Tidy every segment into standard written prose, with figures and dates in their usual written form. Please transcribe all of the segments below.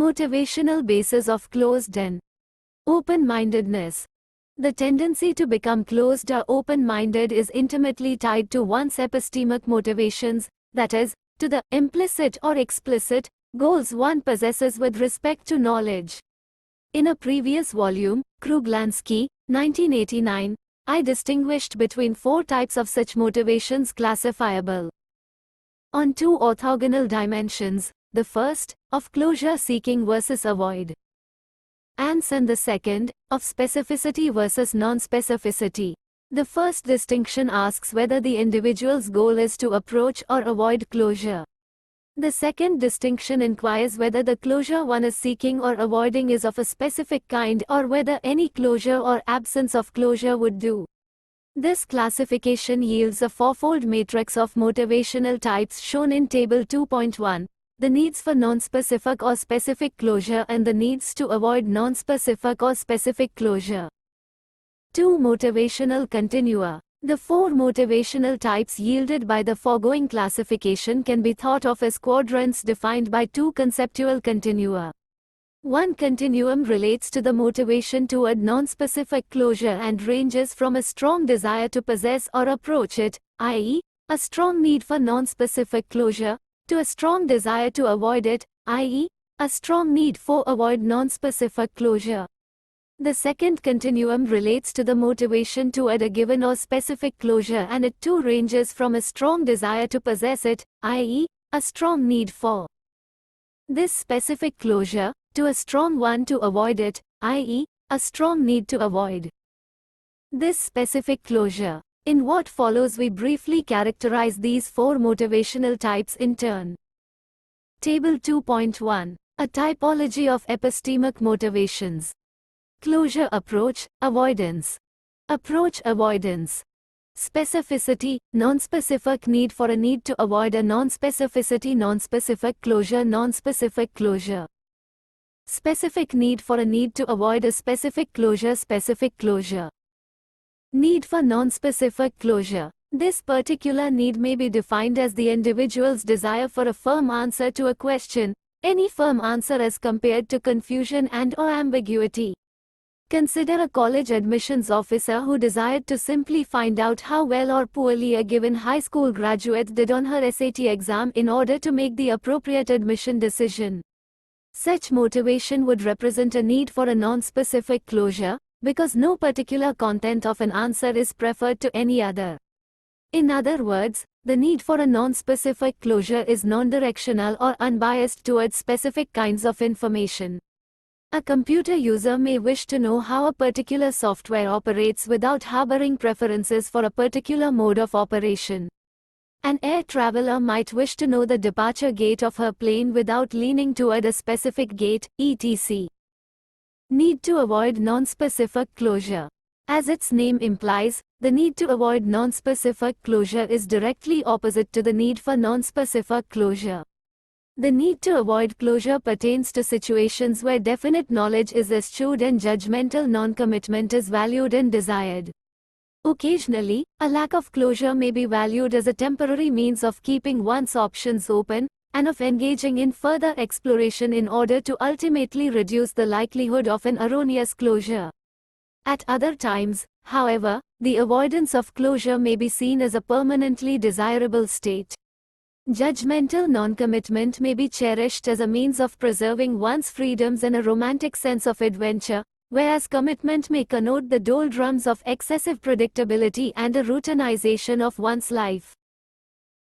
Motivational basis of closed and open-mindedness. The tendency to become closed or open-minded is intimately tied to one's epistemic motivations, that is, to the implicit or explicit goals one possesses with respect to knowledge. In a previous volume, Kruglanski, 1989, I distinguished between 4 types of such motivations classifiable on 2 orthogonal dimensions, the first, of closure seeking versus avoid, and the second, of specificity versus non-specificity. The first distinction asks whether the individual's goal is to approach or avoid closure. The second distinction inquires whether the closure one is seeking or avoiding is of a specific kind or whether any closure or absence of closure would do. This classification yields a fourfold matrix of motivational types shown in Table 2.1. The needs for non-specific or specific closure and the needs to avoid non-specific or specific closure. 2 motivational continua. The 4 motivational types yielded by the foregoing classification can be thought of as quadrants defined by 2 conceptual continua. One continuum relates to the motivation toward non-specific closure and ranges from a strong desire to possess or approach it, i.e., a strong need for non-specific closure, to a strong desire to avoid it, i.e., a strong need for avoid non-specific closure. The second continuum relates to the motivation toward a given or specific closure and it too ranges from a strong desire to possess it, i.e., a strong need for this specific closure, to a strong one to avoid it, i.e., a strong need to avoid this specific closure. In what follows we briefly characterize these 4 motivational types in turn. Table 2.1. A typology of epistemic motivations. Closure approach, avoidance. Approach avoidance. Specificity, non-specific need for a need to avoid a non-specificity non-specific closure non-specific closure. Specific need for a need to avoid a specific closure specific closure. Need for non-specific closure. This particular need may be defined as the individual's desire for a firm answer to a question, any firm answer as compared to confusion and/or ambiguity. Consider a college admissions officer who desired to simply find out how well or poorly a given high school graduate did on her SAT exam in order to make the appropriate admission decision. Such motivation would represent a need for a non-specific closure, because no particular content of an answer is preferred to any other. In other words, the need for a non-specific closure is non-directional or unbiased towards specific kinds of information. A computer user may wish to know how a particular software operates without harboring preferences for a particular mode of operation. An air traveler might wish to know the departure gate of her plane without leaning toward a specific gate, etc. Need to avoid non-specific closure. As its name implies, the need to avoid non-specific closure is directly opposite to the need for non-specific closure. The need to avoid closure pertains to situations where definite knowledge is eschewed and judgmental non-commitment is valued and desired. Occasionally, a lack of closure may be valued as a temporary means of keeping one's options open, and of engaging in further exploration in order to ultimately reduce the likelihood of an erroneous closure. At other times, however, the avoidance of closure may be seen as a permanently desirable state. Judgmental non-commitment may be cherished as a means of preserving one's freedoms and a romantic sense of adventure, whereas commitment may connote the doldrums of excessive predictability and a routinization of one's life.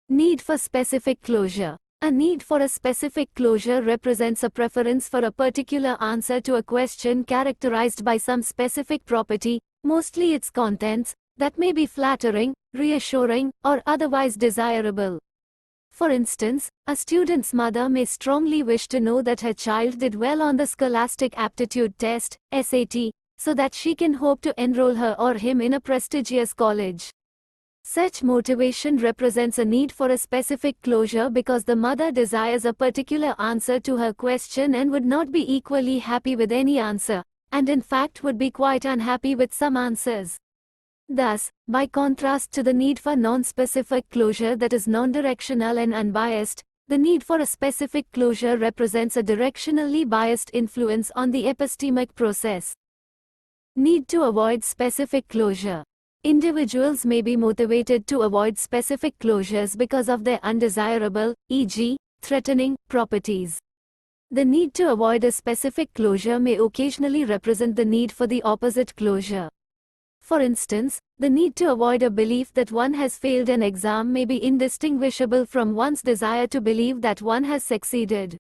Need for specific closure. A need for a specific closure represents a preference for a particular answer to a question characterized by some specific property, mostly its contents, that may be flattering, reassuring, or otherwise desirable. For instance, a student's mother may strongly wish to know that her child did well on the Scholastic Aptitude Test, SAT, so that she can hope to enroll her or him in a prestigious college. Such motivation represents a need for a specific closure because the mother desires a particular answer to her question and would not be equally happy with any answer, and in fact would be quite unhappy with some answers. Thus, by contrast to the need for non-specific closure that is non-directional and unbiased, the need for a specific closure represents a directionally biased influence on the epistemic process. Need to avoid specific closure. Individuals may be motivated to avoid specific closures because of their undesirable, e.g., threatening, properties. The need to avoid a specific closure may occasionally represent the need for the opposite closure. For instance, the need to avoid a belief that one has failed an exam may be indistinguishable from one's desire to believe that one has succeeded.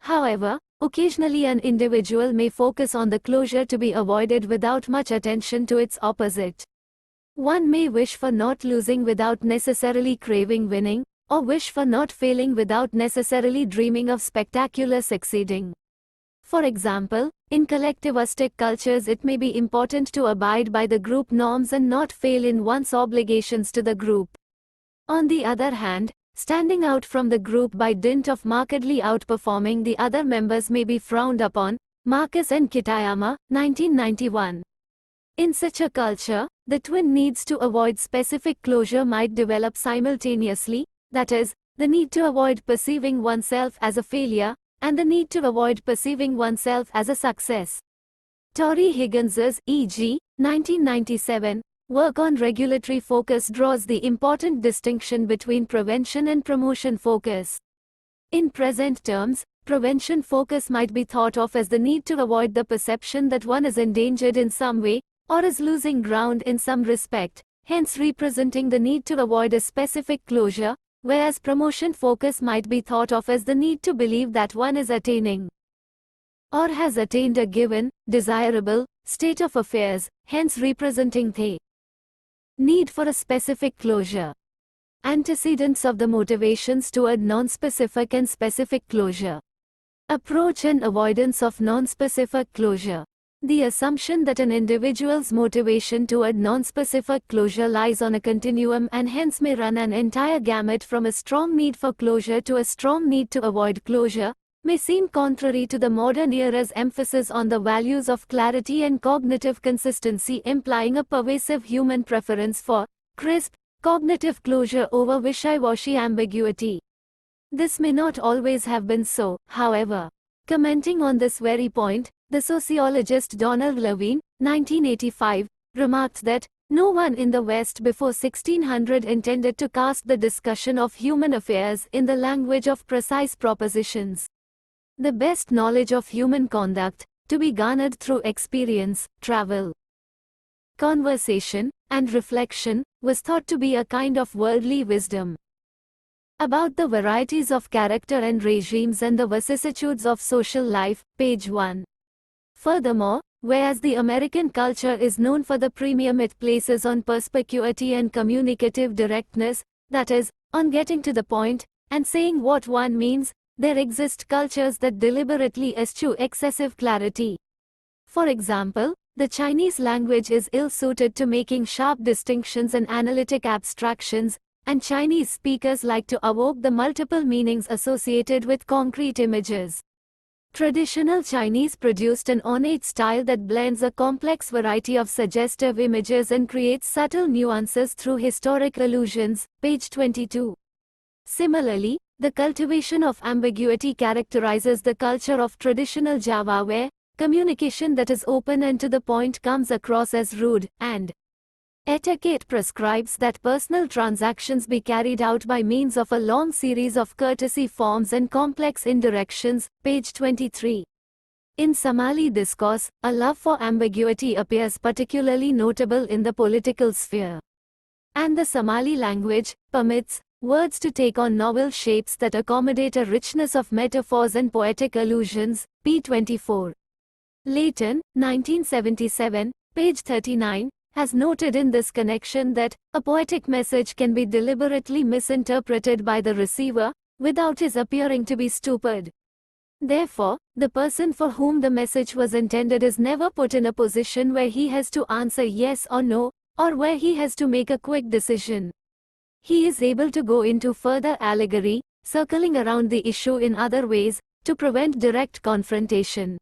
However, occasionally an individual may focus on the closure to be avoided without much attention to its opposite. One may wish for not losing without necessarily craving winning, or wish for not failing without necessarily dreaming of spectacular succeeding. For example, in collectivistic cultures it may be important to abide by the group norms and not fail in one's obligations to the group. On the other hand, standing out from the group by dint of markedly outperforming the other members may be frowned upon. Marcus and Kitayama, 1991. In such a culture, the twin needs to avoid specific closure might develop simultaneously, that is, the need to avoid perceiving oneself as a failure, and the need to avoid perceiving oneself as a success. Tory Higgins's, e.g., 1997, work on regulatory focus draws the important distinction between prevention and promotion focus. In present terms, prevention focus might be thought of as the need to avoid the perception that one is endangered in some way, or is losing ground in some respect, hence representing the need to avoid a specific closure, whereas promotion focus might be thought of as the need to believe that one is attaining or has attained a given, desirable, state of affairs, hence representing the need for a specific closure. Antecedents of the motivations toward non-specific and specific closure. Approach and avoidance of non-specific closure. The assumption that an individual's motivation toward non-specific closure lies on a continuum and hence may run an entire gamut from a strong need for closure to a strong need to avoid closure, may seem contrary to the modern era's emphasis on the values of clarity and cognitive consistency, implying a pervasive human preference for crisp, cognitive closure over wishy-washy ambiguity. This may not always have been so, however. Commenting on this very point, the sociologist Donald Levine, 1985, remarked that no one in the West before 1600 intended to cast the discussion of human affairs in the language of precise propositions. The best knowledge of human conduct, to be garnered through experience, travel, conversation, and reflection, was thought to be a kind of worldly wisdom. About the varieties of character and regimes and the vicissitudes of social life, page 1. Furthermore, whereas the American culture is known for the premium it places on perspicuity and communicative directness, that is, on getting to the point, and saying what one means, there exist cultures that deliberately eschew excessive clarity. For example, the Chinese language is ill-suited to making sharp distinctions and analytic abstractions, and Chinese speakers like to evoke the multiple meanings associated with concrete images. Traditional Chinese produced an ornate style that blends a complex variety of suggestive images and creates subtle nuances through historic allusions, page 22. Similarly, the cultivation of ambiguity characterizes the culture of traditional Java where communication that is open and to the point comes across as rude, and etiquette prescribes that personal transactions be carried out by means of a long series of courtesy forms and complex indirections, page 23. In Somali discourse, a love for ambiguity appears particularly notable in the political sphere. And the Somali language permits words to take on novel shapes that accommodate a richness of metaphors and poetic allusions, p. 24. Leighton, 1977, page 39, has noted in this connection that a poetic message can be deliberately misinterpreted by the receiver, without his appearing to be stupid. Therefore, the person for whom the message was intended is never put in a position where he has to answer yes or no, or where he has to make a quick decision. He is able to go into further allegory, circling around the issue in other ways, to prevent direct confrontation.